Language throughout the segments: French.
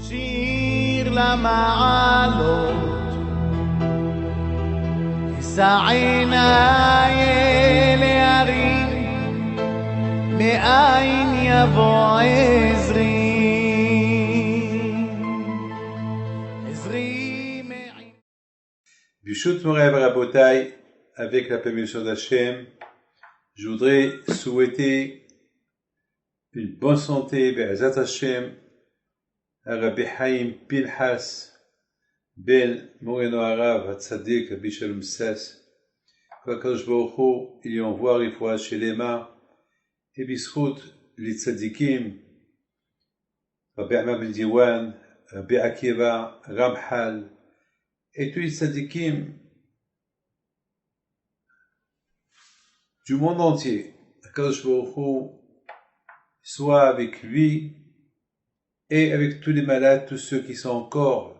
שיר למעלות, אשא עיניי אל ההרים, מאין יבוא עזרי. Bishut Morev Rabotai, avec la permission d'Hachem, je voudrais souhaiter une bonne santé, Be'ezat Hashem, à Rabbi Haim Pinhas, Ben Moreno Arav, Hatzadik, Rabbi Shalom Sas, qu'Akadosh Baruch Hu, il y envoie Rifoua Shelema, et Bischut, les Tzadikim, Rabbi Ahmad Ben Diwan, Rabbi Akiva, Ramhal, et tous les tzadikim du monde entier, Akadosh Baruch Hu soit avec lui et avec tous les malades, tous ceux qui sont encore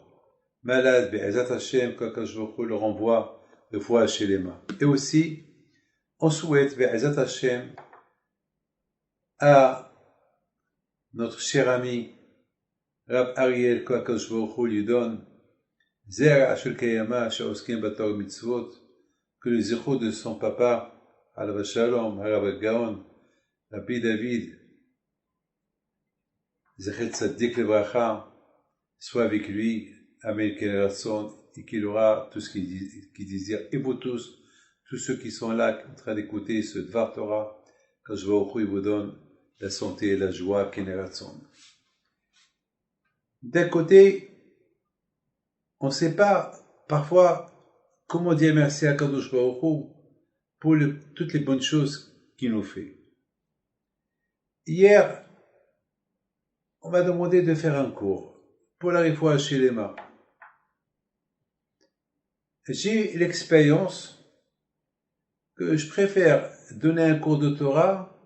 malades, Be'ezat Hashem, qu'Akadosh Baruch Hu leur envoie le foie chez les mains. Et aussi, on souhaite Be'ezat Hashem à notre cher ami Rab Ariel, qu'Akadosh Baruch Hu lui donne Zera Ashul Kayama, Shaoskim Bator Mitzvot, que les échos de son papa, Alav Shalom, Harav Gaon, Rabbi David, Zechet Tzaddik Lebracha, soit avec lui, Amen Keratson, et qu'il aura tout ce qu'il désire. Et vous tous ceux qui sont là, en train d'écouter ce Dvar Torah, quand je vois au vous donne la santé et la joie, Keratson. D'un côté, on ne sait pas, parfois, comment dire merci à Kadosh Baruch Hu pour toutes les bonnes choses qu'il nous fait. Hier, on m'a demandé de faire un cours pour la Rifoua Shelema. J'ai l'expérience que je préfère donner un cours de Torah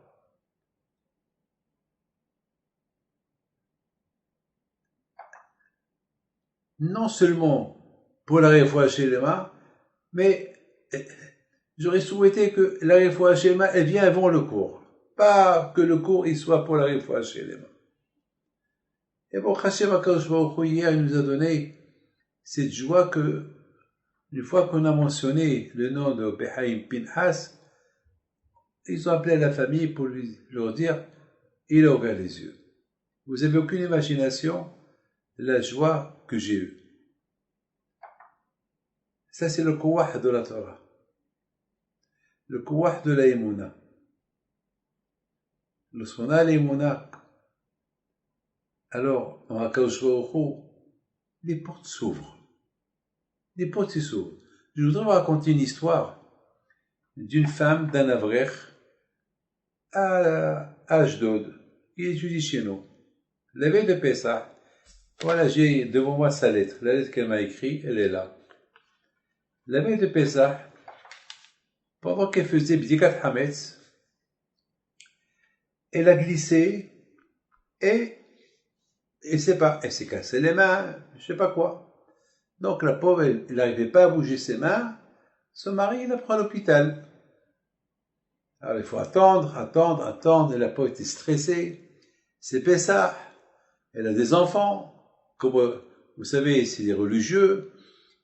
non seulement pour la Rifoua Shelema, mais j'aurais souhaité que la Rifoua Shelema elle vienne avant le cours. Pas que le cours il soit pour la Rifoua Shelema. Et bon, Hashem HaKadosh Baruch Hu hier il nous a donné cette joie que, une fois qu'on a mentionné le nom de Behaim Pinhas, ils ont appelé la famille pour leur dire, il a ouvert les yeux. Vous n'avez aucune imagination la joie que j'ai eue. Ça, c'est le kouah de la Torah. Le kouah de la Emouna. Lorsqu'on a l'Emouna, alors, dans Akadosh Baruch Hu, les portes s'ouvrent. Les portes s'ouvrent. Je voudrais vous raconter une histoire d'une femme, d'un Avrech, à Ashdod, qui étudie chez nous. La veille de Pessah, voilà, j'ai devant moi sa lettre. La lettre qu'elle m'a écrite, elle est là. La veille de Pessah, pendant qu'elle faisait Bdikat Hametz, elle a glissé et elle s'est cassé les mains, je sais pas quoi. Donc la pauvre, elle n'arrivait pas à bouger ses mains. Son mari, il la prend à l'hôpital. Alors il faut attendre. Et la pauvre était stressée. C'est Pessah. Elle a des enfants. Comme vous savez, c'est des religieux.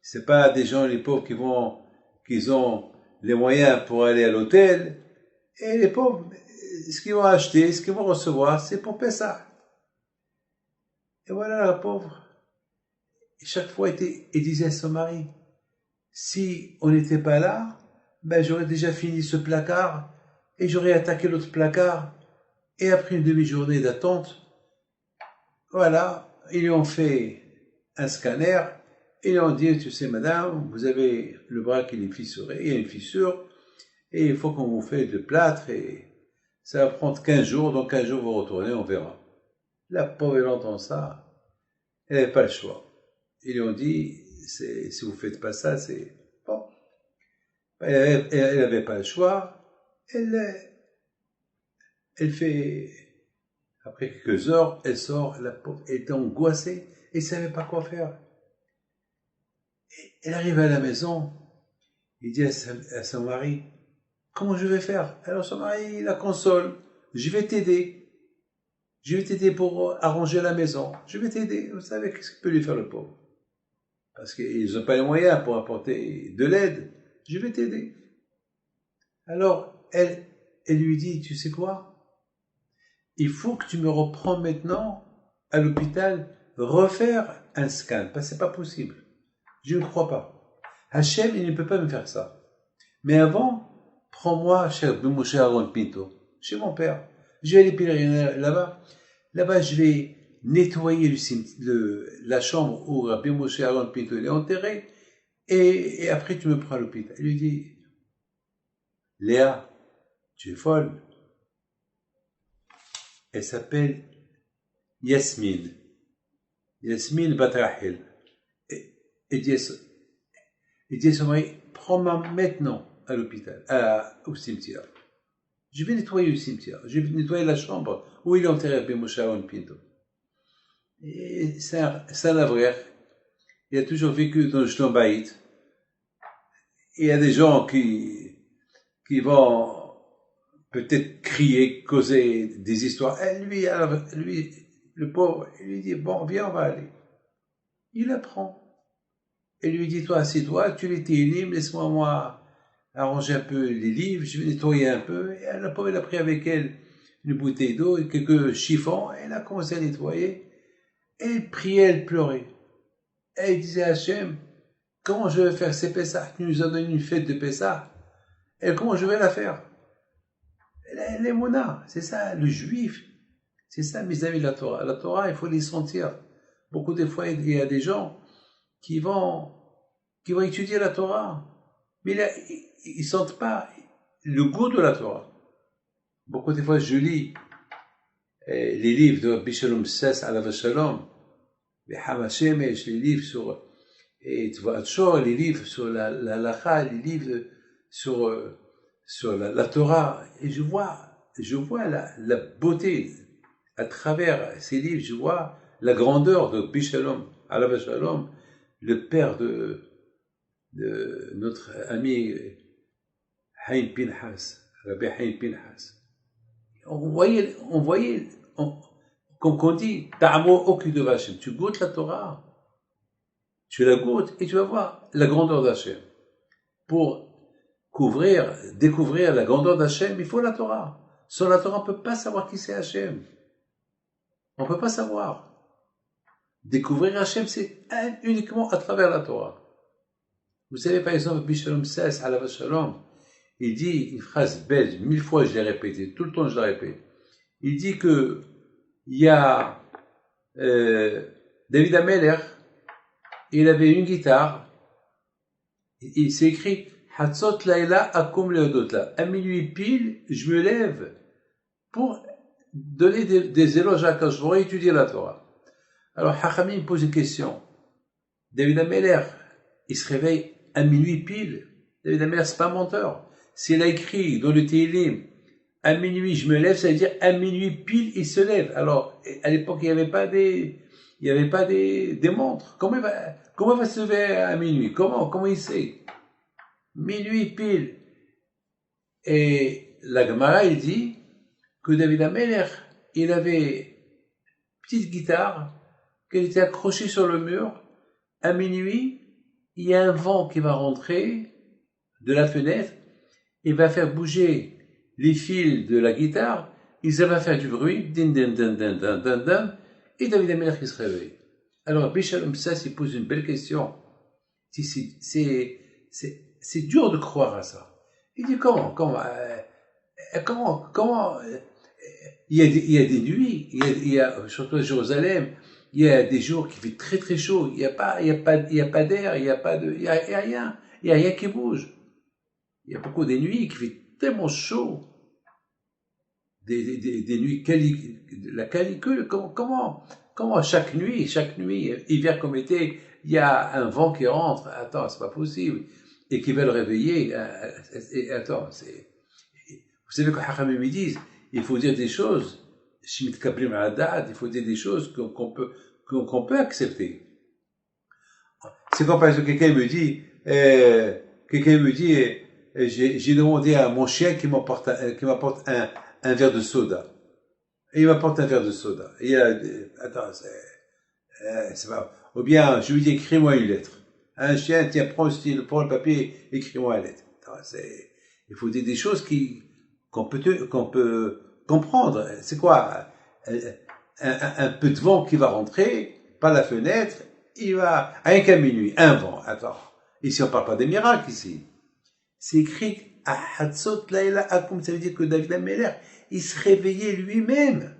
C'est pas des gens, les pauvres, qui ont les moyens pour aller à l'hôtel. Et les pauvres, ce qu'ils vont acheter, ce qu'ils vont recevoir, c'est pour Pessah. Et voilà la pauvre. Et chaque fois, elle disait à son mari, si on n'était pas là, ben j'aurais déjà fini ce placard et j'aurais attaqué l'autre placard. Et après une demi-journée d'attente, voilà, ils lui ont fait un scanner. Ils lui ont dit, tu sais madame, vous avez le bras qui est fissuré, il y a une fissure, et il faut qu'on vous fasse le plâtre, et ça va prendre 15 jours, donc 15 jours vous retournez, on verra. La pauvre, elle entend ça, elle n'avait pas le choix. Ils lui ont dit, si vous ne faites pas ça, c'est bon. Elle n'avait pas le choix, elle fait, après quelques heures, elle sort, la pauvre, elle était angoissée, elle ne savait pas quoi faire. Elle arrive à la maison, il dit à son mari, comment je vais faire? Alors son mari la console, je vais t'aider. Je vais t'aider pour arranger la maison. Je vais t'aider. Vous savez, qu'est-ce que peut lui faire le pauvre? Parce qu'ils n'ont pas les moyens pour apporter de l'aide. Je vais t'aider. Alors, elle lui dit, tu sais quoi? Il faut que tu me reprends maintenant à l'hôpital, refaire un scan, parce que c'est pas possible. Je ne crois pas. Hachem, il ne peut pas me faire ça. Mais avant, prends-moi chez Moshe Aaron Pinto, chez mon père. Je vais aller pèleriner là-bas. Là-bas, je vais nettoyer la chambre où Rabbi Moshe Aaron Pinto est enterré, et après tu me prends à l'hôpital. Il lui dit, Léa, tu es folle. Elle s'appelle Yasmine. Yasmine Batrahil. Et dit à son mari, prends-moi maintenant à l'hôpital, au cimetière. Je vais nettoyer le cimetière. Je vais nettoyer la chambre où il est enterré Rabbi Moshe Aaron Pinto. Et c'est un avraire. Il a toujours vécu dans le Shlom Bayit. Il y a des gens qui vont peut-être crier, causer des histoires. Et lui, le pauvre, il lui dit, bon, viens, on va aller. Il apprend. Et lui dit, toi, assieds-toi, tu les télim, laisse-moi, moi, arranger un peu les livres, je vais nettoyer un peu. Et la pauvre, elle a pris avec elle une bouteille d'eau et quelques chiffons, et elle a commencé à nettoyer. Et elle priait, elle pleurait. Et elle disait à Hachem, comment je vais faire ces Pessah? Tu nous as donné une fête de Pessah. Et comment je vais la faire? Les Mouna, c'est ça, le juif. C'est ça, mes amis, la Torah. La Torah, il faut les sentir. Beaucoup de fois, il y a des gens qui vont étudier la Torah. Mais là, ils sentent pas le goût de la Torah. Beaucoup de fois, je lis les livres de Rabbi Shalom Sess Alav Shalom, les Hamashemesh, les livres sur Tvat Shor, les livres sur la Lacha, les livres sur la Torah, et je vois la beauté à travers ces livres, je vois la grandeur de Rabbi Shalom Alav Shalom, le père de notre ami Haïm Pinhas, Rabbi Haïm Pinhas. On voyait, comme on dit, Ta'amo Oki de Hashem, tu goûtes la Torah, tu la goûtes et tu vas voir la grandeur d'Hachem. Pour découvrir la grandeur d'Hachem, il faut la Torah. Sans la Torah, on ne peut pas savoir qui c'est Hachem. On ne peut pas savoir. Découvrir Hachem, c'est uniquement à travers la Torah. Vous savez, par exemple, Bishalom Sess, Alav Shalom, il dit une phrase belle, 1000 fois je l'ai répétée, tout le temps je la répète. Il dit que il y a David Ameller, il avait une guitare, il s'est écrit Hatzot Laila Akum Leodotla. À minuit pile, je me lève pour donner des éloges à Akash, pour étudier la Torah. Alors Hachami me pose une question. David Ameller, il se réveille à minuit pile. David Ameller, c'est pas un menteur. S'il a écrit dans le Tehillim, à minuit je me lève, ça veut dire à minuit pile il se lève. Alors, à l'époque, il n'y avait pas des montres. Comment il va se lever à minuit? Comment il sait? Minuit pile. Et la Gemara, il dit que David Ameller, il avait une petite guitare qu'elle était accrochée sur le mur. À minuit, il y a un vent qui va rentrer de la fenêtre et va faire bouger les fils de la guitare, et ça va faire du bruit, din, din, din, din, din, din, din, et David Ameller qui se réveille. Alors, Bishalom Sass, il pose une belle question. C'est dur de croire à ça. Il dit comment, il y a des nuits, il y a, surtout à Jérusalem, il y a des jours qui fait très très chaud, il y a pas d'air, il y a rien qui bouge. Il y a beaucoup de nuits qui fait tellement chaud, des nuits la canicule, comment chaque nuit, hiver comme été, il y a un vent qui rentre, attends, c'est pas possible, et qui va le réveiller, attends, vous savez que Hachamim me disent, il faut dire des choses, il faut dire des choses qu'on peut accepter. C'est comme par exemple quelqu'un me dit, j'ai demandé à mon chien qui m'apporte un verre de soda. Et il m'apporte un verre de soda. Et il a, attends, c'est pas, ou bien, je lui dis, écris-moi une lettre. Un chien, tiens, prends le papier, écris-moi une lettre. Attends, il faut dire des choses qu'on peut comprendre. C'est quoi? Un peu de vent qui va rentrer par la fenêtre, il va, rien qu'à minuit, un vent, attends. Ici, on parle pas des miracles, ici. C'est écrit, à Hatzot Laila Akum, ça veut dire que David Ameller, il se réveillait lui-même.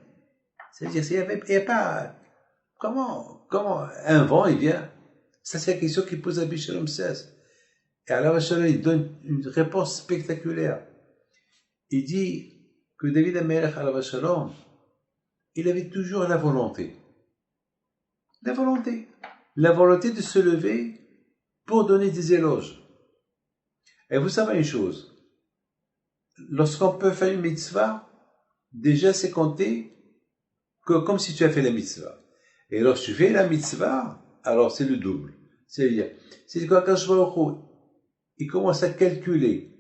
C'est-à-dire, il n'y a pas, comment, un vent, il vient. Ça, c'est la question qu'il pose à Bishalom 16. Et alors, Shalom, il donne une réponse spectaculaire. Il dit que David Ameller, à Shalom, il avait toujours la volonté. La volonté. La volonté de se lever pour donner des éloges. Et vous savez une chose. Lorsqu'on peut faire une mitzvah, déjà c'est compté comme si tu as fait la mitzvah. Et lorsque tu fais la mitzvah, alors c'est le double. C'est-à-dire, quand il commence à calculer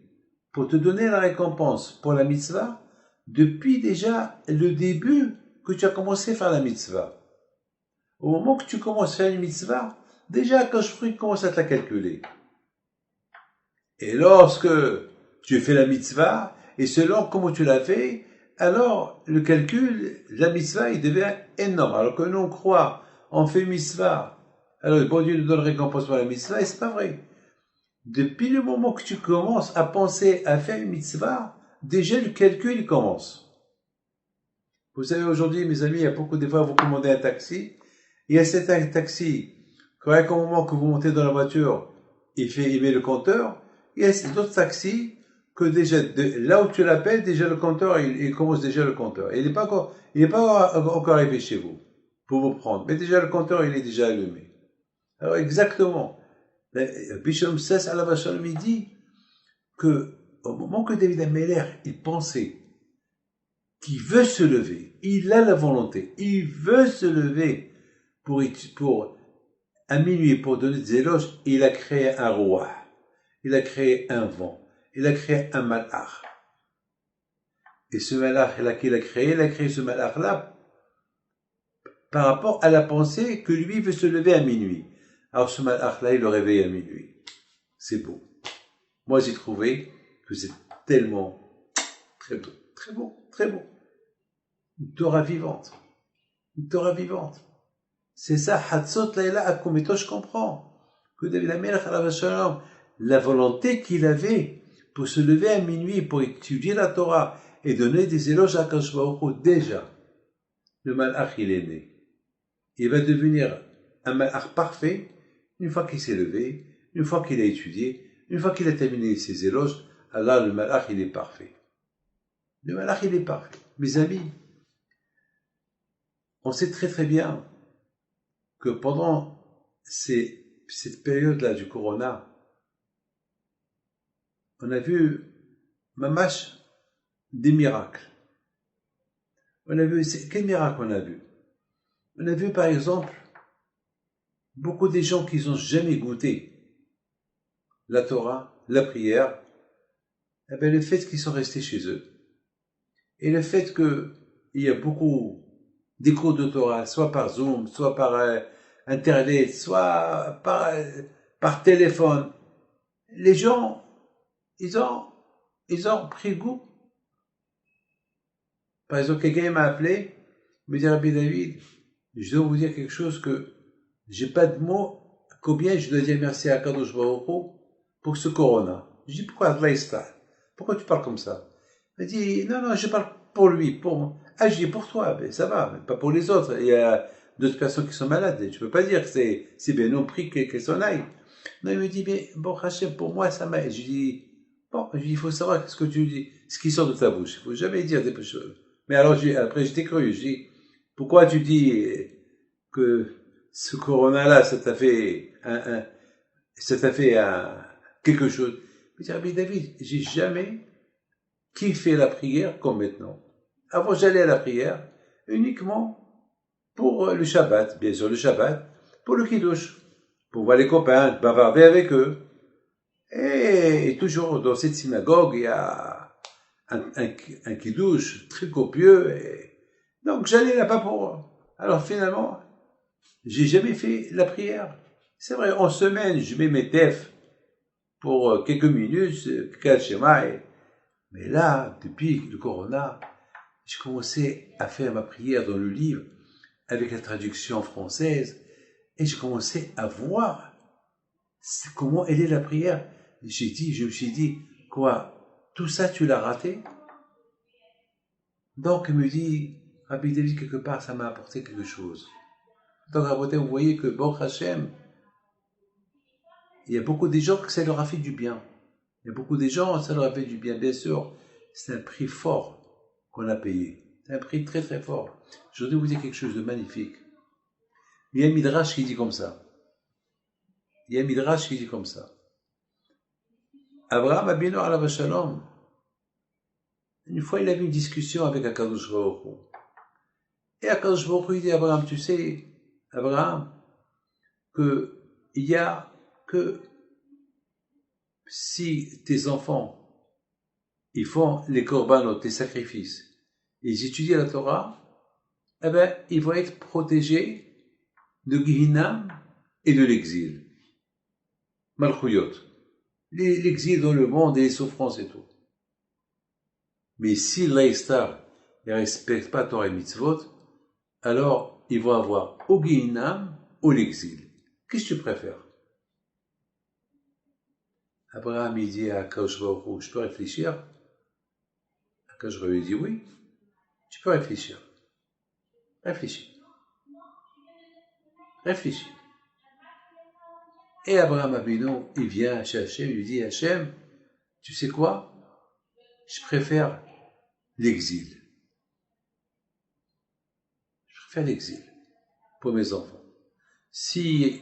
pour te donner la récompense pour la mitzvah, depuis déjà le début que tu as commencé à faire la mitzvah. Au moment que tu commences à faire une mitzvah, déjà Akash commence à te la calculer. Et lorsque tu fais la mitzvah, et selon comment tu l'as fait, alors le calcul, la mitzvah, il devient énorme. Alors que nous on croit, on fait mitzvah, alors le bon Dieu nous donne récompense pour la mitzvah, et c'est pas vrai. Depuis le moment que tu commences à penser à faire une mitzvah, déjà le calcul il commence. Vous savez, aujourd'hui, mes amis, il y a beaucoup de fois, vous commandez un taxi, il y a certains taxis, quand au moment que vous montez dans la voiture, il met le compteur, il y a d'autres taxis que déjà, là où tu l'appelles, déjà le compteur, il commence déjà le compteur. Il n'est pas encore arrivé chez vous, pour vous prendre. Mais déjà le compteur, il est déjà allumé. Alors, exactement. Bishop Sess à la Vachalom, il dit que, au moment que David Ameller, il pensait qu'il veut se lever, il a la volonté, il veut se lever pour à minuit, pour donner des éloges, il a créé un roi, il a créé un vent, il a créé un malach. Et ce malach-là qu'il a créé ce malach-là par rapport à la pensée que lui veut se lever à minuit. Alors ce malach-là, il le réveille à minuit. C'est beau. Moi, j'ai trouvé que c'est tellement très beau, très beau, très beau. Une Torah vivante. Une Torah vivante. C'est ça, Hatzot Laila Akum. Et toi, je comprends que David Amelech alav shalom, la volonté qu'il avait pour se lever à minuit, pour étudier la Torah et donner des éloges à Akash Baruch Hu, déjà, le malach, il est né. Il va devenir un malach parfait une fois qu'il s'est levé, une fois qu'il a étudié, une fois qu'il a terminé ses éloges. Alors le malach, il est parfait. Le malach, il est parfait. Mes amis, on sait très très bien que pendant cette période-là du corona, on a vu, mamash, des miracles. On a vu, quel miracle on a vu? On a vu par exemple, beaucoup des gens qui n'ont jamais goûté la Torah, la prière, eh bien, le fait qu'ils sont restés chez eux, et le fait qu'il y a beaucoup des cours de Torah, soit par Zoom, soit par Internet, soit par téléphone, les gens, ils ont pris goût. Par exemple, quelqu'un m'a appelé, il me dit, Rabbi David, je dois vous dire quelque chose que j'ai pas de mots, combien je dois dire merci à Kadosh Baruch Hu pour ce corona. Je dis, pourquoi Allah Istal? Pourquoi tu parles comme ça? Il me dit, non, je parle pour lui, je dis pour toi, ben, ça va, mais pas pour les autres. Il y a d'autres personnes qui sont malades, et tu peux pas dire que c'est bien non pris qu'elles s'en aillent. Non, il me dit, mais bon, Hachem, pour moi, ça m'a, je dis, il faut savoir ce que tu dis, ce qui sort de ta bouche. Il faut jamais dire des choses. Mais alors, après, j'étais curieux, je dis, pourquoi tu dis que ce corona-là, ça t'a fait quelque chose? Je dis, Rabbi David, j'ai jamais kiffé la prière comme maintenant. Avant, j'allais à la prière uniquement pour le Shabbat, bien sûr le Shabbat, pour le Kiddush, pour voir les copains, bavarder avec eux. Et toujours dans cette synagogue, il y a un Kiddush très copieux. Donc j'allais là-bas pour... Alors finalement, j'ai jamais fait la prière. C'est vrai, en semaine, je mets mes tefs pour quelques minutes, quelques schémas. Mais là, depuis le corona, j'ai commencé à faire ma prière dans le livre avec la traduction française et j'ai commencé à voir comment elle est la prière. Je me suis dit, quoi, tout ça tu l'as raté? Donc il me dit, Rabbi David, quelque part, ça m'a apporté quelque chose. Donc Rabbi, vous voyez que Baruch Hashem, il y a beaucoup de gens que ça leur a fait du bien. Il y a beaucoup de gens, ça leur a fait du bien. Bien sûr, c'est un prix fort qu'on a payé. C'est un prix très très fort. Je voudrais vous dire quelque chose de magnifique. Il y a un midrash qui dit comme ça. Abraham Abinu alav shalom, une fois il avait une discussion avec Akadosh Baruch Hu. Et Akadosh Baruch Hu il dit à Abraham, tu sais, Abraham, que il y a que si tes enfants ils font les korbanot, les sacrifices, ils étudient la Torah, eh ben, ils vont être protégés de Gehinam et de l'exil. Malchuyot. L'exil dans le monde et les souffrances et tout. Mais si l'Aïstar ne respecte pas Torah et Mitzvot, alors ils vont avoir ou Gehinam ou l'exil. Qu'est-ce que tu préfères? Abraham il dit à Akadosh Baruch Hu, je peux réfléchir? Akadosh Baruch Hu dit oui, tu peux réfléchir. Réfléchis. Et Abraham Abinu, il vient chez Hachem, il lui dit, Hachem, tu sais quoi? Je préfère l'exil. Pour mes enfants. S'ils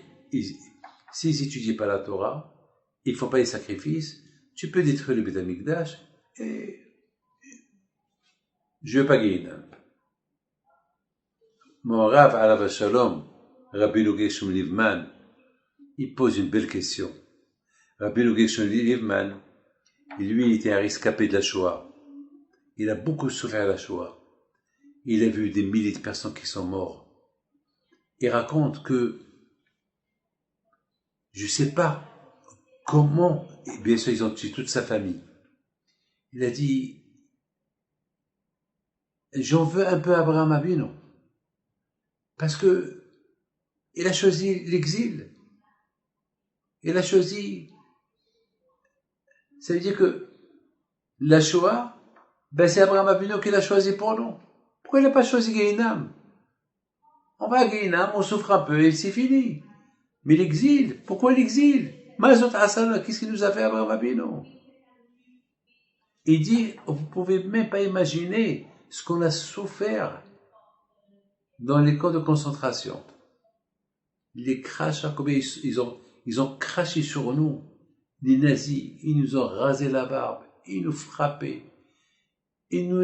n'étudient pas la Torah, ils ne font pas les sacrifices, tu peux détruire le Beth Amikdash et je ne veux pas gagner. Mon Rav alav shalom, Rabbeinu Gershom Livman, il pose une belle question. Rabbeinu Gershom Livman, lui, il était un rescapé de la Shoah. Il a beaucoup souffert de la Shoah. Il a vu des milliers de personnes qui sont mortes. Il raconte que, je ne sais pas comment, et bien sûr ils ont tué toute sa famille. Il a dit, j'en veux un peu à Abraham Abinu. Parce que il a choisi l'exil. Il a choisi. Ça veut dire que la Shoah, ben c'est Abraham Abinu qui l'a choisi pour nous. Pourquoi il n'a pas choisi Gehinam? On va à Gehinam, on souffre un peu et c'est fini. Mais l'exil, pourquoi l'exil? Mazot Hassan, qu'est-ce qu'il nous a fait Abraham Abinu? Il dit, vous ne pouvez même pas imaginer ce qu'on a souffert dans les camps de concentration. Les crachats, comme ils ont craché sur nous. Les nazis, ils nous ont rasé la barbe, ils nous frappaient. Ils nous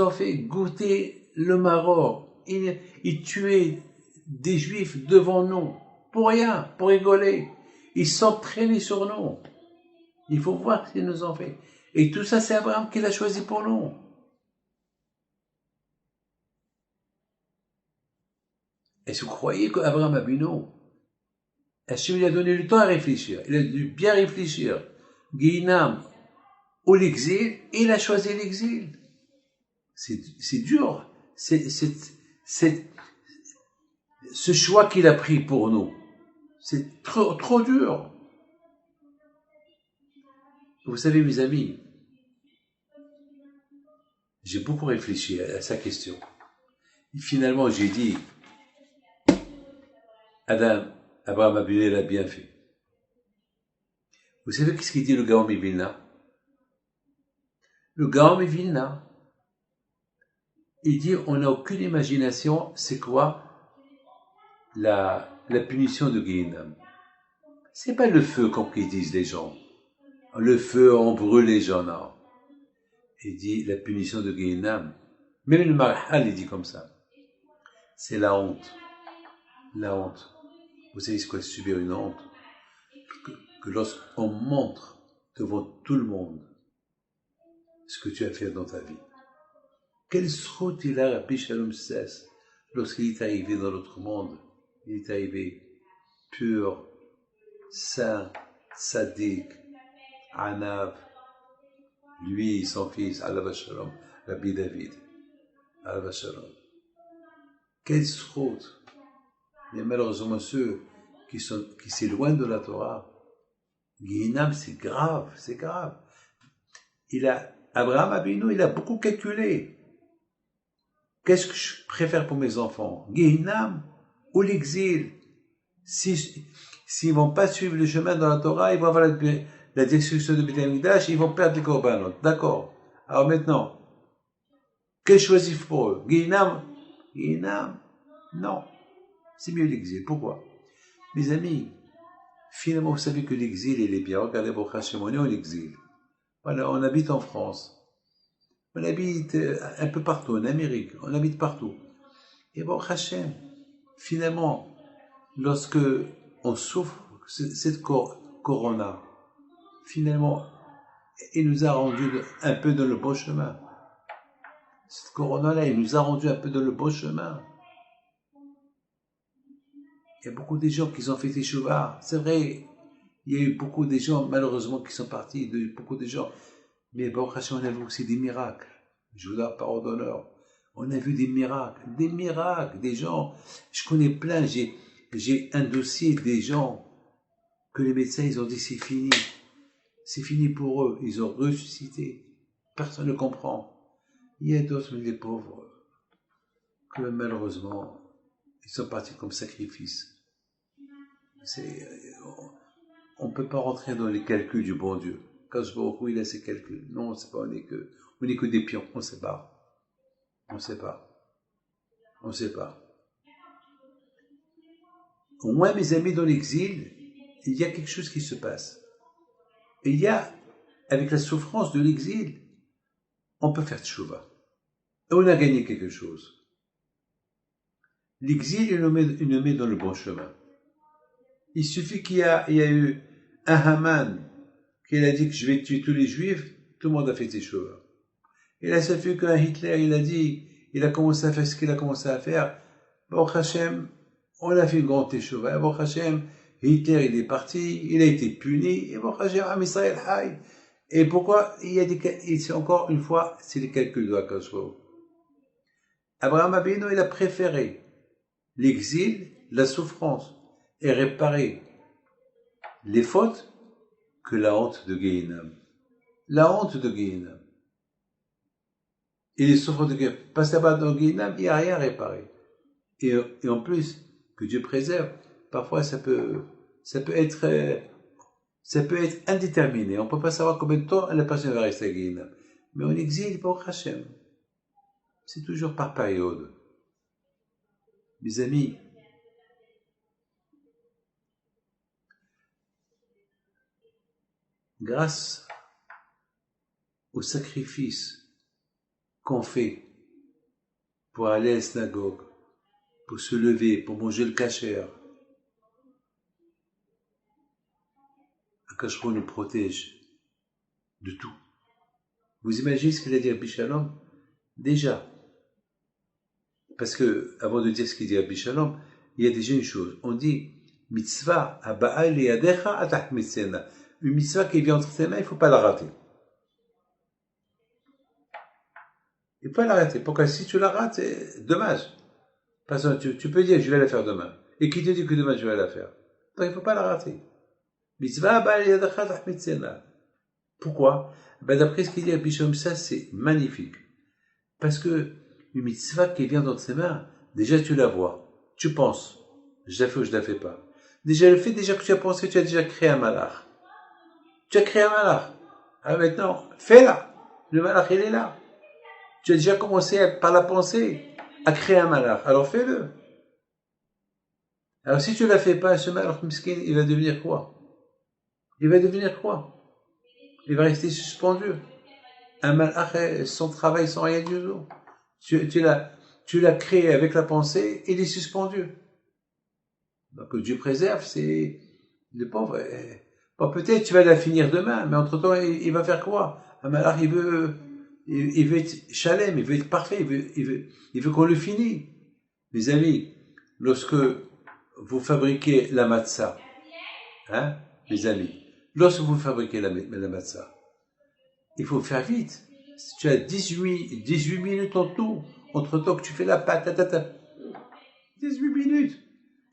ont fait goûter le maror. Ils tuaient des juifs devant nous. Pour rien, pour rigoler. Ils s'entraînaient sur nous. Il faut voir ce qu'ils nous ont fait. Et tout ça, c'est Abraham qui l'a choisi pour nous. Est-ce que vous croyez qu'Abraham Abinu, Hachem lui a donné le temps à réfléchir, il a dû bien réfléchir, Gehinam ou l'exil, et il a choisi l'exil. C'est dur, c'est ce choix qu'il a pris pour nous, c'est trop dur. Vous savez mes amis, j'ai beaucoup réfléchi à sa question. Et finalement j'ai dit, Abraham Abinu l'a bien fait. Vous savez qu'est-ce qu'il dit le Gaon Vilna? Le Gaon Vilna, il dit on n'a aucune imagination, c'est quoi la punition de Gehinam? C'est pas le feu comme qu'ils disent les gens. Le feu, on brûle les gens, non. Il dit la punition de Gehinam. Même le Marhal, il dit comme ça. C'est la honte. La honte. Vous savez ce qu'est subir une honte? Que lorsqu'on montre devant tout le monde ce que tu as fait dans ta vie. Quelle route il a, Rabbi Shalom Sess, lorsqu'il est arrivé dans l'autre monde. Il est arrivé pur, saint, sadique, anav, lui, son fils, Alav Shalom, Rabbi David, Alav Shalom. Quelle route! Mais malheureusement, ceux qui s'éloignent de la Torah, Guéhinam, c'est grave, c'est grave. Abraham Abinu, il a beaucoup calculé. Qu'est-ce que je préfère pour mes enfants? Guéhinam ou l'exil? S'ils vont pas suivre le chemin dans la Torah, ils vont avoir la destruction de Beth Amikdash, ils vont perdre les korbanot. D'accord. Alors maintenant, qu'est-ce que je choisis pour eux? Guéhinam? Guéhinam? Non. C'est mieux l'exil. Pourquoi? Mes amis, finalement, vous savez que l'exil, il est bien. Regardez vos Hachem, on est en exil. Voilà, on habite en France. On habite un peu partout, en Amérique. On habite partout. Et bon, Hachem, finalement, lorsque on souffre cette corona, finalement, il nous a rendu un peu dans le bon chemin. Cette corona-là, il nous a rendu un peu dans le bon chemin. Il y a beaucoup de gens qui ont fait Teshuvah. C'est vrai, il y a eu beaucoup de gens, malheureusement, qui sont partis, beaucoup de gens. Mais bon, on a vu aussi des miracles. Je vous donne la parole d'honneur. On a vu des miracles, des gens. Je connais plein, j'ai un dossier des gens que les médecins, ils ont dit c'est fini pour eux. Ils ont ressuscité. Personne ne comprend. Il y a d'autres, mais les pauvres, que malheureusement, ils sont partis comme sacrifice. On ne peut pas rentrer dans les calculs du bon Dieu. Quand je vois où il a ses calculs. Non, c'est pas, on n'est que des pions. On ne sait pas. Au moins, mes amis, dans l'exil, il y a quelque chose qui se passe. Et il y a, avec la souffrance de l'exil, on peut faire tchouva. Et on a gagné quelque chose. L'exil, il nous met dans le bon chemin. Il suffit qu'il y a eu un Haman qui a dit que je vais tuer tous les juifs, tout le monde a fait tchouva. Et là, ça fait qu'un Hitler, il a commencé à faire ce qu'il a commencé à faire. Bon, Hachem, on a fait une grande teshuvah. Bon, Hachem, Hitler, il est parti, il a été puni. Et bon, Hachem, Am Israël, Haï. Et pourquoi? C'est encore une fois, c'est les calculs de Akash Baruch Hu. Abraham Abinu, il a préféré l'exil, la souffrance, et réparer les fautes que la honte de Guéhinam. La honte de Guéhinam. Et les souffrances de Guéhinam. Parce que là-bas, dans Guéhinam, il n'y a rien réparé. Et en plus, que Dieu préserve, parfois ça peut être indéterminé. On ne peut pas savoir combien de temps la personne va rester à Guéhinam. Mais en exil, pour Hachem, c'est toujours par période. Mes amis, grâce au sacrifice qu'on fait pour aller à la synagogue, pour se lever, pour manger le kasher, Akash Baruch Hu nous protège de tout. Vous imaginez ce qu'il a dit à Rabbi Shalom? Déjà, parce que avant de dire ce qu'il dit à Rabbi Shalom, il y a déjà une chose. On dit mitzvah haba'a liyadecha atach mitzena. Une mitzvah qui vient entre tes mains, il ne faut pas la rater. Il ne faut pas la rater. Pourquoi? Si tu la rates, c'est dommage. Parce que tu peux dire je vais la faire demain. Et qui te dit que demain je vais la faire? Donc il ne faut pas la rater. Mitzvah haba'a liyadecha atach mitzena. Pourquoi? D'après ce qu'il dit à Rabbi Shalom, ça c'est magnifique. Parce que une mitzvah qui vient dans tes mains, déjà tu la vois, tu penses, je la fais ou je la fais pas. Déjà le fait que tu as pensé, tu as déjà créé un malach. Tu as créé un malach. Alors maintenant, fais-la. Le malach, il est là. Tu as déjà commencé par la pensée à créer un malach. Alors fais-le. Alors si tu ne la fais pas, ce malach miskin, il va devenir quoi? Il va rester suspendu. Un malach, son travail sans rien du tout. Tu l'as créé avec la pensée, il est suspendu. Donc Dieu préserve, c'est le pauvre. Bon, peut-être tu vas la finir demain, mais entre-temps, il va faire quoi? Un malach, il il veut être chalem, il veut être parfait, il veut qu'on le finisse. Mes amis, lorsque vous fabriquez la matzah, hein, mes amis, lorsque vous fabriquez la matzah, il faut faire vite. Si tu as 18 minutes en tout, entre temps que tu fais la pâte, 18 minutes.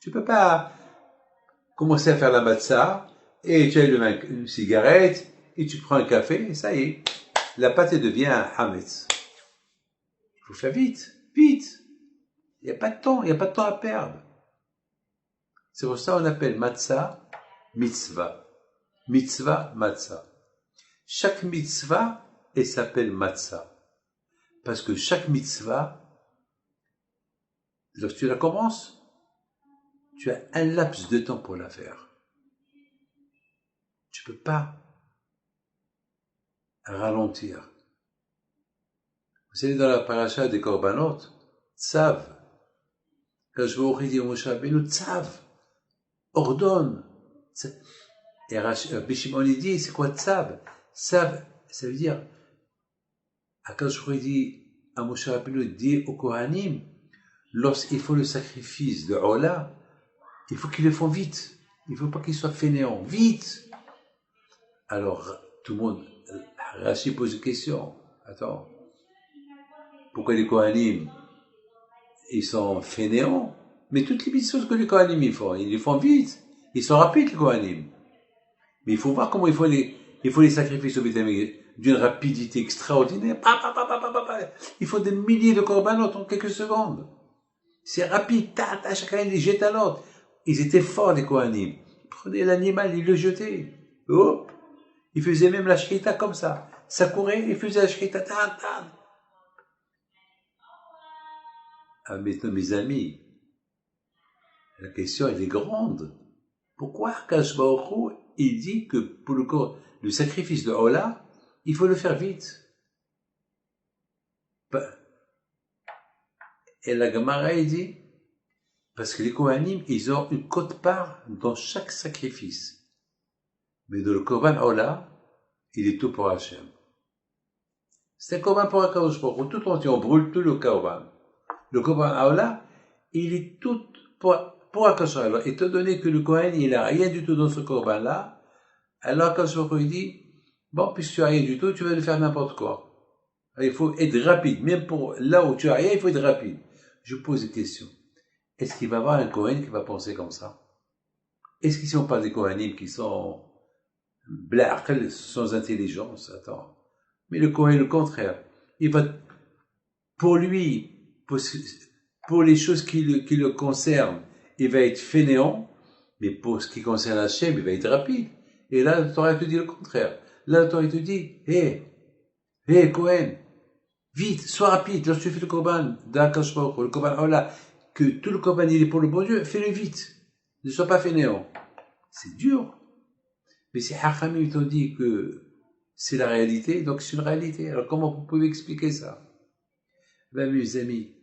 Tu peux pas commencer à faire la matzah, et tu allumes une cigarette, et tu prends un café, et ça y est, la pâte devient hametz. Il faut faire vite, vite. Il n'y a pas de temps, il n'y a pas de temps à perdre. C'est pour ça qu'on appelle matzah mitzvah. Mitzvah, matzah. Chaque mitzvah, elle s'appelle matzah. Parce que chaque mitzvah, lorsque tu la commences, tu as un laps de temps pour la faire. Tu peux pas ralentir. Vous savez, dans la paracha des Korbanot, Tzav, quand je vous dit au Moshe Rabbeinu, Tzav, ordonne. Et Bishimon dit, c'est quoi Tzav? Tzav, ça veut dire, quand je vous dit à Moshe Rabbeinu, dit au Kohanim, lorsqu'il faut le sacrifice de Ola, il faut qu'ils le font vite. Il ne faut pas qu'ils soient fainéants. Vite! Alors, tout le monde, Rashi pose une question. Attends. Pourquoi les Kohanim, ils sont fainéants? Mais toutes les petites choses que les Kohanim ils les font vite. Ils sont rapides, les Kohanim. Mais il faut voir comment il faut les sacrifices au Beth Amikdash d'une rapidité extraordinaire. Il faut des milliers de corbanotes en quelques secondes. C'est rapide. Chacun les jette à l'autre. Ils étaient forts, les Kohanim. Ils prenaient l'animal, ils le jetaient. Hop! Ils faisaient même la shrita comme ça. Ça courait, ils faisaient la shrita. Ah, maintenant, mes amis, la question, elle est grande. Pourquoi Akash Baruch Hu, il dit que pour le sacrifice de Ola, il faut le faire vite? Et la Gemara, il dit, parce que les Kohanim, ils ont une quote-part dans chaque sacrifice. Mais dans le Korban Ola, il est tout pour Hachem. C'est un Korban pour Akash Baruch Hu, tout entier, on brûle tout le Korban. Le Korban Ola, il est tout pour Akash Baruch Hu. Étant donné que le Kohen, il n'a rien du tout dans ce Korban-là, alors Akash Baruch Hu, il dit, bon, puisque tu n'as rien du tout, tu vas le faire n'importe quoi. Il faut être rapide. Même pour là où tu n'as rien, il faut être rapide. Je pose une question. Est-ce qu'il va y avoir un Kohen qui va penser comme ça? Est-ce qu'ils ne sont pas des Kohanim qui sont blaql, sans intelligence? Attends. Mais le Kohen, le contraire. Il va, pour lui, pour les choses qui le concernent, il va être fainéant, mais pour ce qui concerne Hachem, il va être rapide. Et là, la Torah te dit le contraire. Là, la Torah te dit, hé, Kohen, vite, sois rapide. Lorsque tu fais le Korban d'Akash Baruch Hu, le Korban Ola, que tout le Korban il est pour le bon Dieu, fais-le vite. Ne sois pas fainéant. C'est dur. Mais si Hachamim t'ont dit que c'est la réalité, donc c'est une réalité. Alors comment vous pouvez expliquer ça? Ben, mes amis,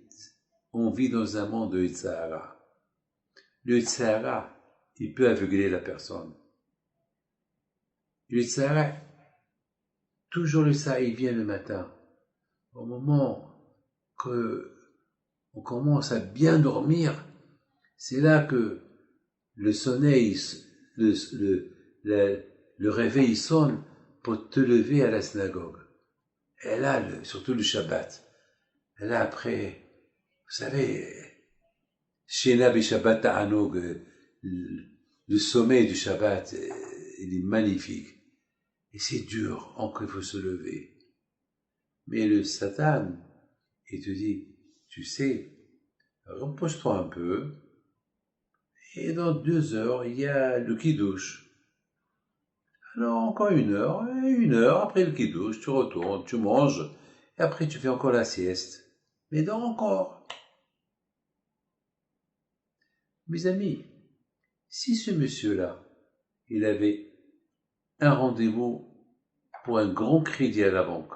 on vit dans un monde de Yitzhara. Le Yitzhara, il peut aveugler la personne. Le Yitzhara, toujours le Yitzhara, il vient le matin. Au moment que on commence à bien dormir, c'est là que le sommeil, le réveil sonne pour te lever à la synagogue. Et là, surtout le Shabbat. Et là, après, vous savez, Shena B'Shabbat Ta'anog, le sommeil du Shabbat, il est magnifique. Et c'est dur, encore il faut se lever. Mais le Satan, il te dit, tu sais, repose-toi un peu, et dans 2 heures, il y a le Kiddush. Alors, encore 1 heure, et 1 heure, après le Kiddush, tu retournes, tu manges, et après tu fais encore la sieste. Mais dors encore. Mes amis, si ce monsieur-là, il avait un rendez-vous pour un grand crédit à la banque,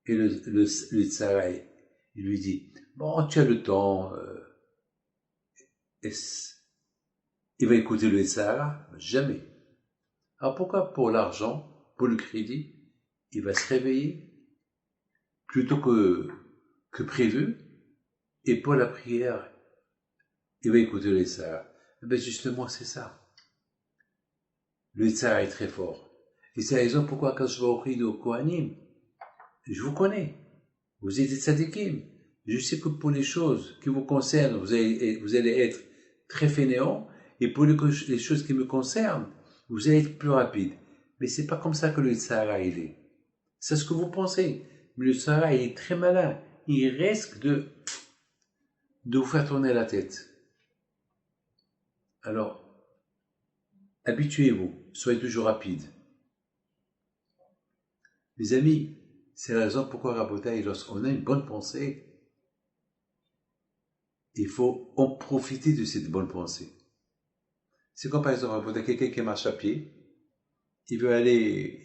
et le tsaraï, il lui dit, bon, tu as le temps, il va écouter le tsara? Jamais. Alors pourquoi pour l'argent, pour le crédit, il va se réveiller plus tôt que prévu, et pour la prière, il va écouter le Yitzhak. Ben justement, c'est ça. Le Yitzhak est très fort. Et c'est la raison pourquoi quand je vais au prix de Kohanim, je vous connais. Vous êtes des tzadikim. Je sais que pour les choses qui vous concernent, vous allez être très fainéant, et pour les choses qui me concernent, vous allez être plus rapide. Mais c'est pas comme ça que le Yitzhak il est. C'est ce que vous pensez. Mais le Yitzhak il est très malin. Il risque de vous faire tourner la tête. Alors, habituez-vous. Soyez toujours rapide. Mes amis, c'est la raison pourquoi Rabotai, lorsqu'on a une bonne pensée, il faut en profiter de cette bonne pensée. C'est comme par exemple, Rabotai, quelqu'un qui marche à pied, il veut aller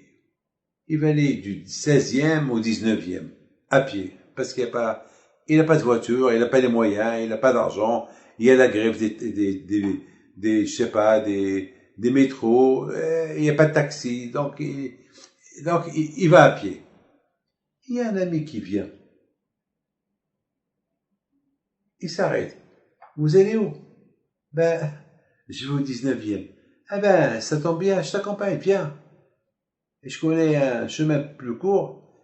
du 16e au 19e, à pied, parce qu'il n'a pas de voiture, il n'a pas les moyens, il n'a pas d'argent, il y a la grève des je sais pas, des métros, il n'y a pas de taxi, donc il va à pied. Il y a un ami qui vient. Il s'arrête. Vous allez où? Ben, je vais au 19e. Ah ben, ça tombe bien, je t'accompagne, viens. Et je connais un chemin plus court,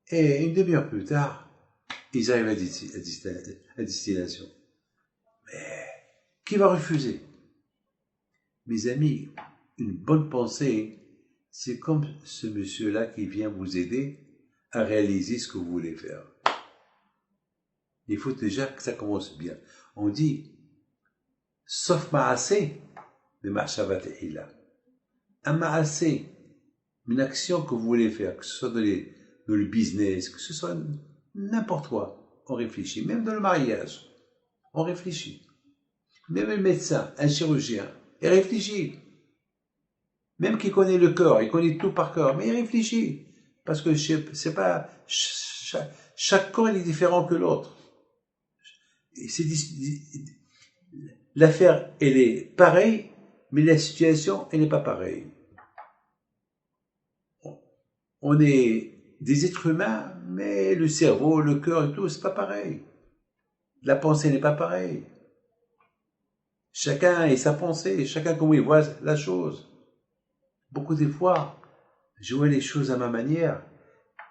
et une demi-heure plus tard, ils arrivent à destination. Mais, qui va refuser? Mes amis, une bonne pensée, c'est comme ce monsieur-là qui vient vous aider à réaliser ce que vous voulez faire. Il faut déjà que ça commence bien. On dit, sauf ma'aseh, mais ma'ashavat ila. Un ma'aseh, une action que vous voulez faire, que ce soit dans le business, que ce soit n'importe quoi, on réfléchit. Même dans le mariage, on réfléchit. Même le médecin, un chirurgien, il réfléchit. Même qui connaît le corps, il connaît tout par cœur, mais il réfléchit. Parce que c'est pas, chaque corps est différent que l'autre. L'affaire, elle est pareille, mais la situation, elle n'est pas pareille. On est des êtres humains, mais le cerveau, le cœur et tout, c'est pas pareil. La pensée n'est pas pareille. Chacun a sa pensée, chacun comment il voit la chose. Beaucoup de fois, je vois les choses à ma manière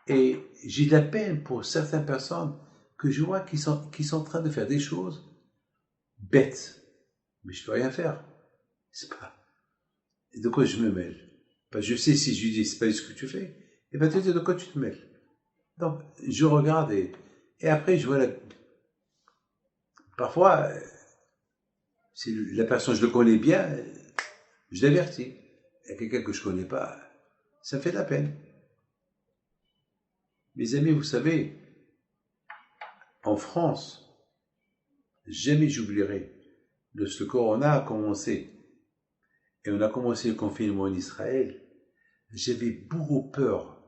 et j'ai de la peine pour certaines personnes que je vois qui sont en train de faire des choses bêtes. Mais je peux rien faire. C'est pas. Et de quoi je me mêle? Parce que je sais si je lui dis c'est pas ce que tu fais, et ben tu dis de quoi tu te mêles. Donc je regarde et après je vois parfois si la personne je le connais bien, je l'avertis. Et quelqu'un que je connais pas, ça me fait de la peine. Mes amis, vous savez, en France, jamais j'oublierai, lorsque le Corona a commencé, et on a commencé le confinement en Israël, j'avais beaucoup peur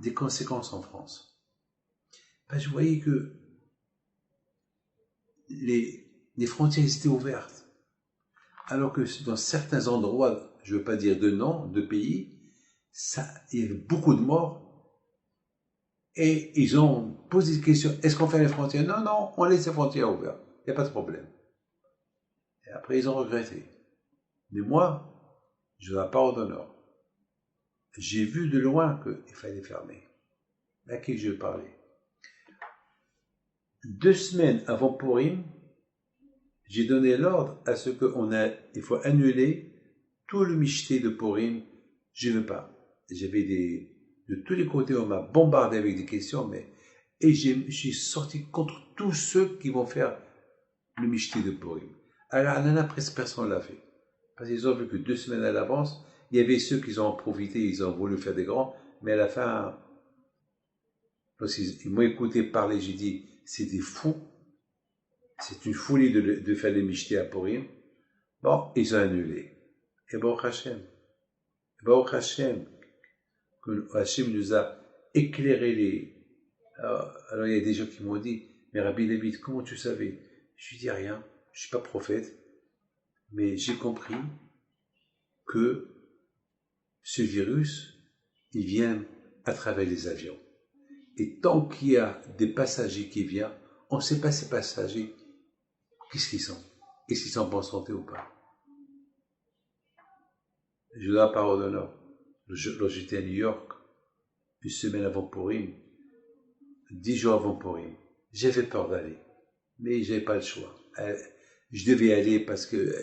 des conséquences en France. Parce que je voyais que les frontières étaient ouvertes. Alors que dans certains endroits, je ne veux pas dire de nom, de pays, il y avait beaucoup de morts. Et ils ont posé des questions. Est-ce qu'on fait les frontières? Non, non, on laisse les frontières ouvertes. Il n'y a pas de problème. Et après, ils ont regretté. Mais moi, je n'ai pas d'honneur. J'ai vu de loin qu'il fallait fermer. À qui je parlais? 2 semaines avant Purim, j'ai donné l'ordre à ce qu'il faut annuler tout le michté de Purim. Je ne veux pas. J'avais de tous les côtés, on m'a bombardé avec des questions, et j'ai sorti contre tous ceux qui vont faire le michté de Purim. Alors, presque personne ne l'a fait. Parce qu'ils ont vu que 2 semaines à l'avance, il y avait ceux qui ont profité, ils ont voulu faire des grands, mais à la fin, lorsqu'ils m'ont écouté parler, j'ai dit, c'est des fous. C'est une folie de faire les michtés à Purim. Bon, ils ont annulé. Et Baruch Hashem, que Hashem nous a éclairé les... Alors, il y a des gens qui m'ont dit, mais Rabbi David, comment tu savais? Je lui dis rien, je ne suis pas prophète, mais j'ai compris que ce virus, il vient à travers les avions. Et tant qu'il y a des passagers qui viennent, on ne sait pas ces passagers, qu'est-ce qu'ils sont? Est-ce qu'ils sont en bonne santé ou pas? Je dois la parole d'honneur. Lorsque j'étais à New York, une semaine avant Purim, 10 jours avant Purim, j'avais peur d'aller, mais j'avais pas le choix. Je devais aller parce que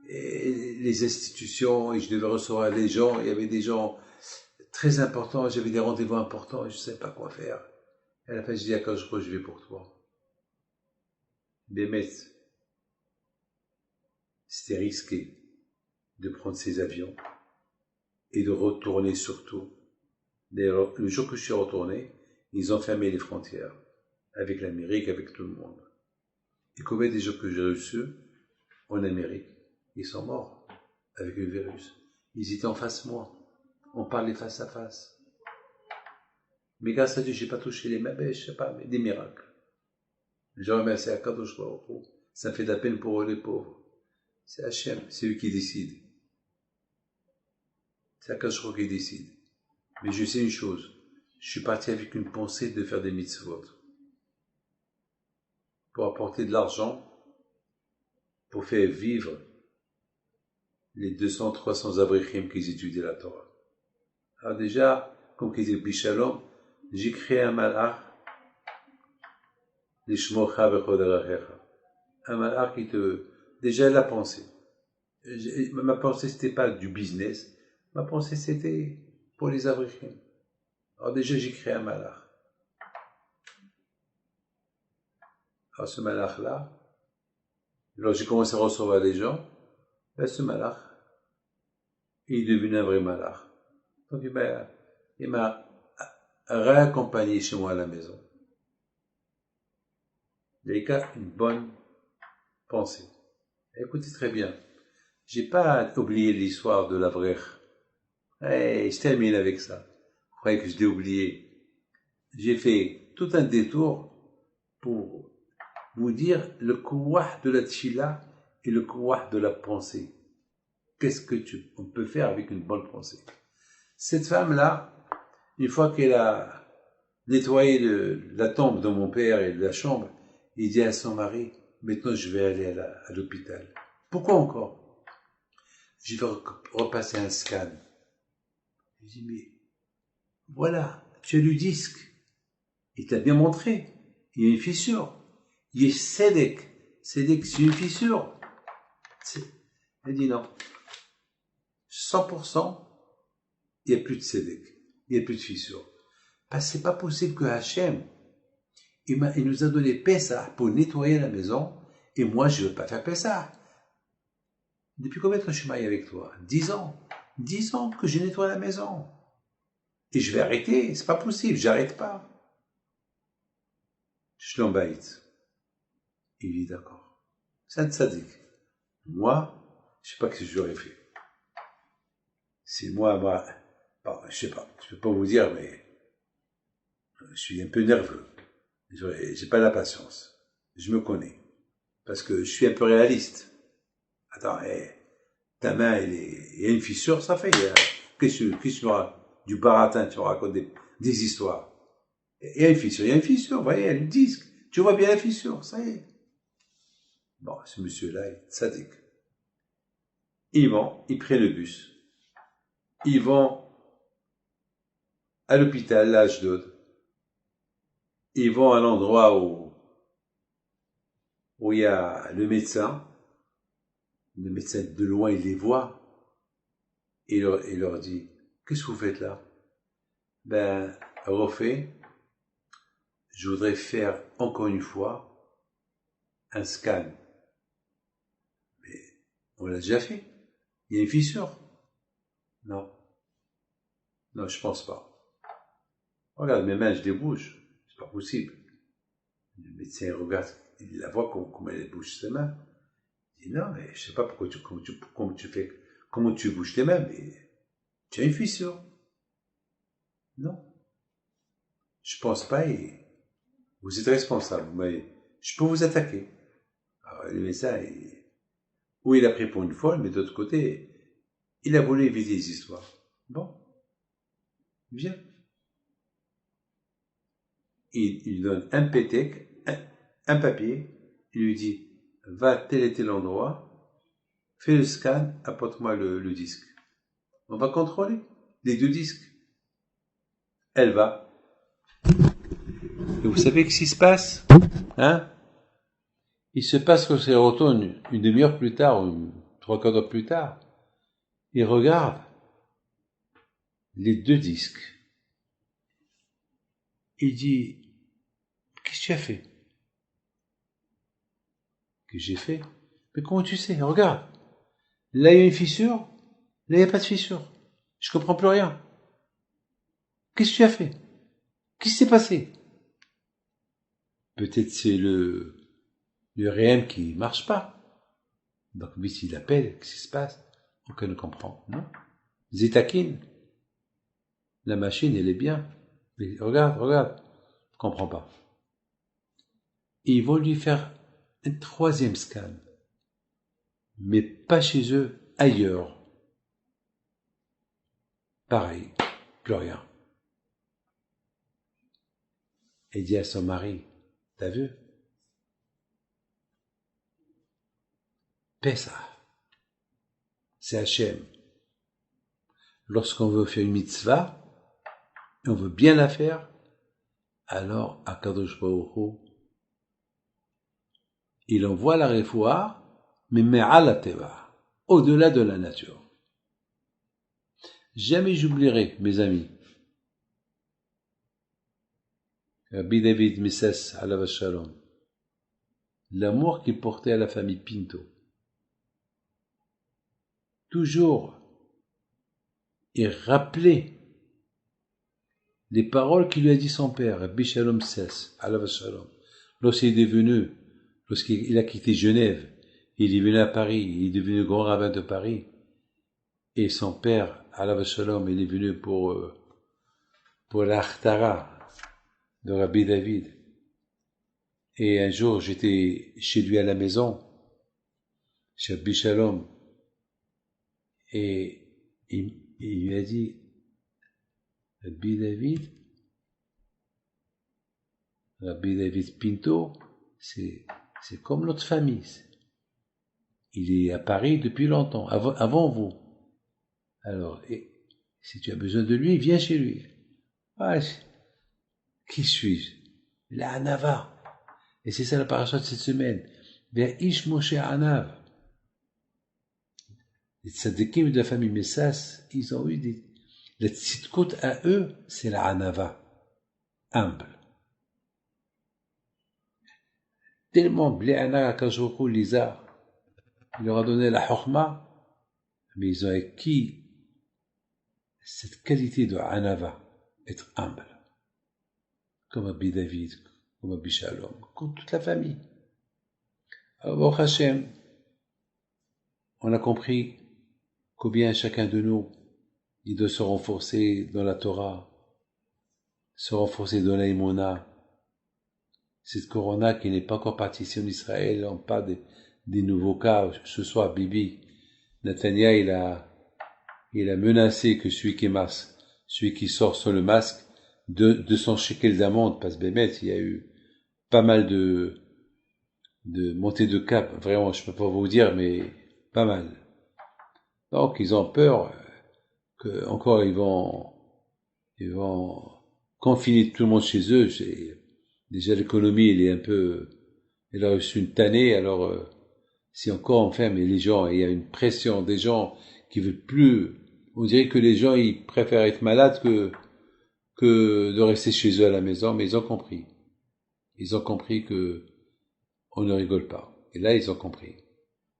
les institutions, et je devais recevoir des gens, il y avait des gens très importants, j'avais des rendez-vous importants, et je ne savais pas quoi faire. À la fin, je dis à Kajro, je vais pour toi. Bémet, c'était risqué de prendre ces avions et de retourner surtout. D'ailleurs, le jour que je suis retourné, ils ont fermé les frontières avec l'Amérique, avec tout le monde. Et combien des gens que j'ai reçus en Amérique, ils sont morts avec le virus. Ils étaient en face de moi. On parlait face à face. Mais grâce à Dieu, je n'ai pas touché les mains, je sais pas, mais des miracles. Je remercie Akadosh Baruch Hu. Ça fait de la peine pour eux, les pauvres. C'est Hachem, c'est eux qui décident. C'est Akadosh Baruch Hu qui décide. Mais je sais une chose, je suis parti avec une pensée de faire des mitzvot. Pour apporter de l'argent, pour faire vivre les 200, 300 abrichim qui étudient la Torah. Alors déjà, comme qu'ils disent Bishalom, j'ai créé un malach, l'ishmocha b'chodarachecha. Un malach qui te... Déjà la pensée. Ma pensée, c'était pas du business. Ma pensée, c'était pour les abrichim. Alors déjà, j'ai créé un malach. Alors ce malach-là, alors j'ai commencé à recevoir des gens, ben, ce malach, il est devenu un vrai malach. Donc il m'a réaccompagné chez moi à la maison. Il y a une bonne pensée. Écoutez très bien, j'ai pas oublié l'histoire de l'Avrech. Hey, je termine avec ça. Vous croyez que je l'ai oublié? J'ai fait tout un détour pour vous dire le kouah de la tchila et le kouah de la pensée. Qu'est-ce que on peut faire avec une bonne pensée? Cette femme-là, une fois qu'elle a nettoyé la tombe de mon père et de la chambre, il dit à son mari, maintenant je vais aller à l'hôpital. Pourquoi encore? Je vais repasser un scan. Je dis, mais voilà, tu as le disque. Il t'a bien montré. Il y a une fissure. Il y a Sédek. Sédek, c'est une fissure. Elle dit non. 100%, il n'y a plus de Sédek. Il n'y a plus de fissure. Parce que c'est pas possible que Hachem, il nous a donné Pessah pour nettoyer la maison, et moi, je ne veux pas faire Pessah. Depuis combien de temps je suis marié avec toi? 10 ans. 10 ans que je nettoie la maison. Et je vais arrêter. C'est pas possible. J'arrête pas. Je l'embête. Il dit d'accord. C'est un tzaddik. Moi, je sais pas ce que j'aurais fait. Si moi, bon, je sais pas. Je peux pas vous dire, mais je suis un peu nerveux. J'ai pas la patience. Je me connais. Parce que je suis un peu réaliste. Attends, ta main, il y a une fissure, ça fait. Qu'est-ce que tu auras? Du baratin, tu racontes des histoires. Il y a une fissure, vous voyez, il y a le disque. Tu vois bien la fissure, ça y est. Bon, ce monsieur-là, il est sadique. Ils prennent le bus. Ils vont à l'hôpital, à Ashdod. Ils vont à l'endroit où il y a le médecin. Le médecin, de loin, il les voit. Et il leur dit, qu'est-ce que vous faites là? Ben, refait, je voudrais faire encore une fois un scan. Mais on l'a déjà fait. Il y a une fissure. Non. Non, je pense pas. Regarde, mes mains, je les bouge. C'est pas possible. Le médecin regarde, il la voit comment elle bouge ses mains. Il dit, non, mais je sais pas pourquoi comment tu bouges tes mains, mais tu as une fissure. Non. Je pense pas, et vous êtes responsable, mais je peux vous attaquer. Alors, le médecin, il a pris pour une folle, mais d'autre côté, il a voulu éviter les histoires. Bon, viens. Il donne un pétec, un papier, il lui dit, va à tel et tel endroit, fais le scan, apporte-moi le disque. On va contrôler les 2 disques. Elle va. Et vous savez ce qui se passe? Hein? Il se passe que c'est retourne une demi-heure plus tard, ou 3/4 d'heure plus tard. Il regarde les 2 disques. Il dit, qu'est-ce que tu as fait? Que j'ai fait? Mais comment tu sais? Regarde. Là, il y a une fissure. Là, il n'y a pas de fissure. Je comprends plus rien. Qu'est-ce que tu as fait? Qu'est-ce qui s'est passé? Peut-être c'est le RM qui marche pas. Donc, lui, s'il appelle, qu'est-ce qui se passe? Aucun ne comprend. Non? Zétakine. La machine, elle est bien. Mais regarde. Je comprends pas. Et ils vont lui faire un 3e scan. Mais pas chez eux, ailleurs. Pareil, plus rien. Elle dit à son mari, t'as vu? Pessah, c'est Hachem. Lorsqu'on veut faire une mitzvah, et on veut bien la faire, alors Akadosh Baruch Hu, il envoie la refoua, mais me'al hateva, au-delà de la nature. Jamais j'oublierai, mes amis, Rabbi David Misses alav shalom, l'amour qu'il portait à la famille Pinto. Toujours, il rappelait les paroles qu'il lui a dit son père, Rabbi Shalom Sess, alav shalom, lorsqu'il a quitté Genève, il est venu à Paris, il est devenu grand rabbin de Paris, et son père, alav shalom, il est venu pour l'Achtara de Rabbi David. Et un jour, j'étais chez lui à la maison, chez Rabbi Shalom, et il lui a dit, Rabbi David Pinto, c'est comme notre famille. Il est à Paris depuis longtemps, avant vous. Alors, si tu as besoin de lui, viens chez lui. Ah, qui suis-je? La Hanava. Et c'est ça la paracha de cette semaine. Vers Ish Moshe Anav. Les tzadikim de la famille Messas, ils ont eu la tzidkout à eux, c'est la Hanava. Humble. Tellement Bléana Kajoukou Lisa, il leur a donné la Chokhma, mais ils ont acquis cette qualité de Hanava, être humble. Comme Rabbi David, comme Rabbi Shalom, comme toute la famille. Alors, Baruch Hashem, on a compris combien chacun de nous, il doit se renforcer dans la Torah, se renforcer dans l'Aïmona. Cette corona qui n'est pas encore partie ici en Israël, on parle des nouveaux cas. Ce soir, Bibi, Netanya, il a menacé que celui qui sort sans le masque, 200 shekels d'amende, parce que Bémet, il y a eu pas mal de montées de cap. Vraiment, je peux pas vous dire, mais pas mal. Donc, ils ont peur que encore ils vont confiner tout le monde chez eux. Déjà, l'économie, elle a reçu une tannée, alors, si encore on ferme les gens, il y a une pression des gens qui veulent plus, on dirait que les gens, ils préfèrent être malades que de rester chez eux à la maison, mais ils ont compris. Ils ont compris que on ne rigole pas. Et là, ils ont compris.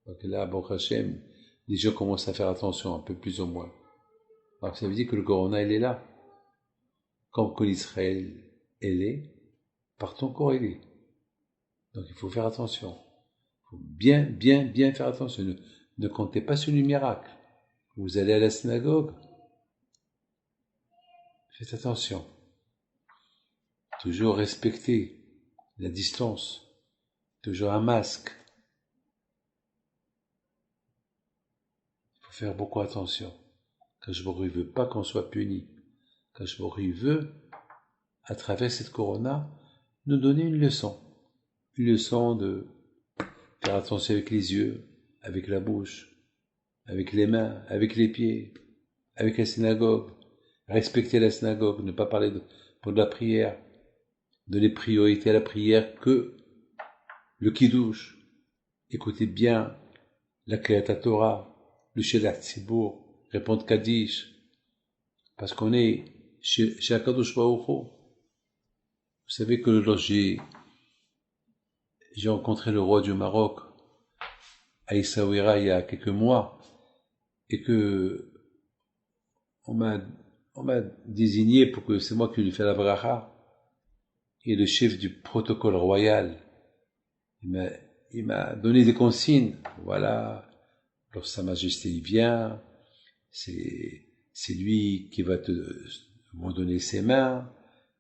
Donc là, Baruch Hashem, les gens commencent à faire attention, un peu plus ou moins. Alors, ça veut dire que le corona, il est là. Comme que l'Israël, elle est, par ton corps, il est. Donc, il faut faire attention. Il faut bien faire attention. Ne comptez pas sur le miracle. Vous allez à la synagogue. Faites attention. Toujours respecter la distance. Toujours un masque. Il faut faire beaucoup attention. Kadosh Baruch Hu, il veut pas qu'on soit puni. Kadosh Baruch Hu, il veut, à travers cette corona, nous donner une leçon. Une leçon de faire attention avec les yeux, avec la bouche, avec les mains, avec les pieds, avec la synagogue. Respecter la synagogue, ne pas parler pour de la prière. Donner priorité à la prière que le Kiddush. Écoutez bien la Kriyat Torah, le Shelat Tzibour, répondre Kaddish. Parce qu'on est chez Akadosh Baruch Hu. Vous savez que lorsque j'ai rencontré le roi du Maroc à Essaouira il y a quelques mois et que on m'a désigné pour que c'est moi qui lui fais la bracha et le chef du protocole royal il m'a donné des consignes. Voilà, lorsque Sa Majesté y vient, c'est lui qui va vous donner ses mains.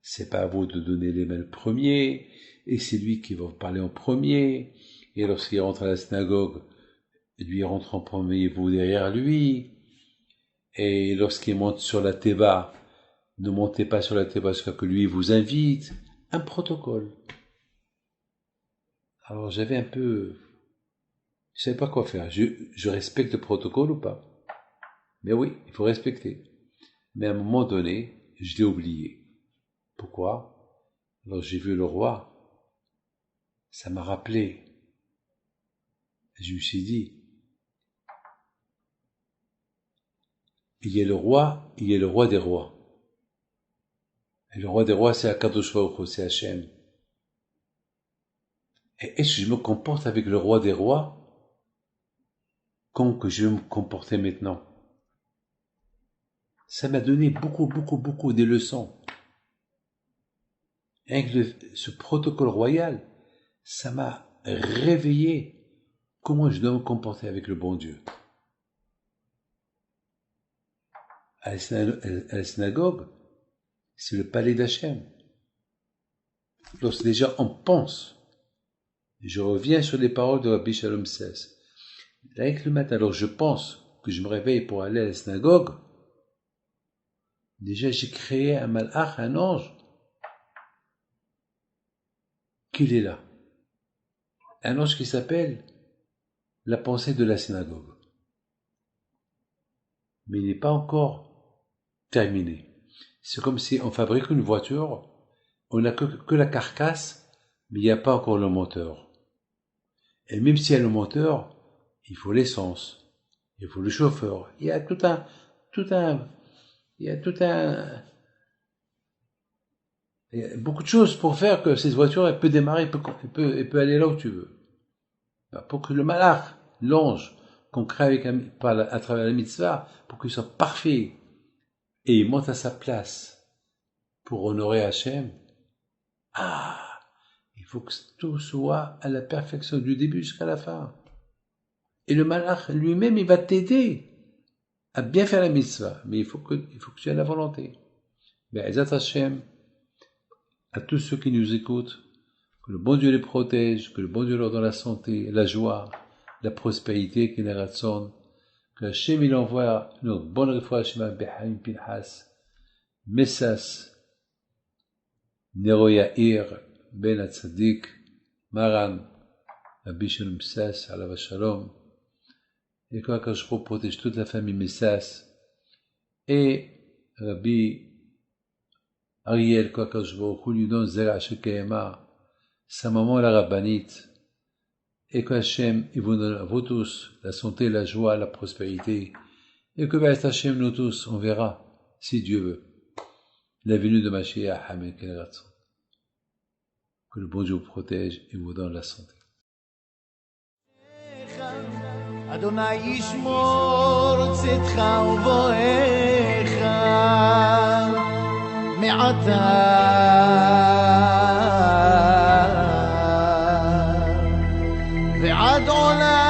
C'est pas à vous de donner les mains le premier, et c'est lui qui va vous parler en premier. Et lorsqu'il rentre à la synagogue, lui rentre en premier, vous derrière lui. Et lorsqu'il monte sur la théba, ne montez pas sur la théba jusqu'à que lui vous invite. Un protocole. Alors j'avais un peu, je savais pas quoi faire. Je respecte le protocole ou pas? Mais oui, il faut respecter. Mais à un moment donné, je l'ai oublié. Pourquoi? Alors j'ai vu le roi, ça m'a rappelé. Je me suis dit, il y a le roi des rois. Et le roi des rois, c'est Akadosh Baruch Hu, c'est Hachem. Et est-ce que je me comporte avec le roi des rois comme que je vais me comporter maintenant? Ça m'a donné beaucoup des leçons. Avec ce protocole royal, ça m'a réveillé comment je dois me comporter avec le bon Dieu. À la synagogue, c'est le palais d'Hachem. Lorsque déjà on pense, je reviens sur les paroles de Rabbi Shalom Sess. Avec le matin, alors je pense que je me réveille pour aller à la synagogue. Déjà j'ai créé un malach, un ange, qu'il est là. Un ange qui s'appelle la pensée de la synagogue. Mais il n'est pas encore terminé. C'est comme si on fabrique une voiture, on n'a que la carcasse, mais il n'y a pas encore le moteur. Et même s'il y a le moteur, il faut l'essence, il faut le chauffeur. Il y a beaucoup de choses pour faire que cette voiture, elle peut démarrer, elle peut aller là où tu veux. Pour que le malach, l'ange, qu'on crée à travers la mitzvah, pour qu'il soit parfait, et il monte à sa place pour honorer Hachem, il faut que tout soit à la perfection du début jusqu'à la fin. Et le malach lui-même, il va t'aider à bien faire la mitzvah, mais il faut que tu aies la volonté. Mais Ezat Hachem, à tous ceux qui nous écoutent, que le bon Dieu les protège, que le bon Dieu leur donne la santé, la joie, la prospérité, qu'il les ratsonne, que Hachem il envoie notre bonne réfoua Shema Behaim Pinhas, Messas, Nero Yair, Ben Atzadik, Maran, Rabbi Shalom Sess, Alav Shalom, et que Akash protège toute la famille Messas, et Rabbi Ariel, que Akash lui donne Zera Shekema, sa maman la rabbinite, et que Hachem il vous donne à vous tous la santé, la joie, la prospérité, et que B'ez Hachem nous tous, on verra, si Dieu veut, la venue de Mashiach, Amen, que le bon Dieu vous protège et vous donne la santé. Adonai yishmor tzedcha uvoecha me'ata ve'ad olam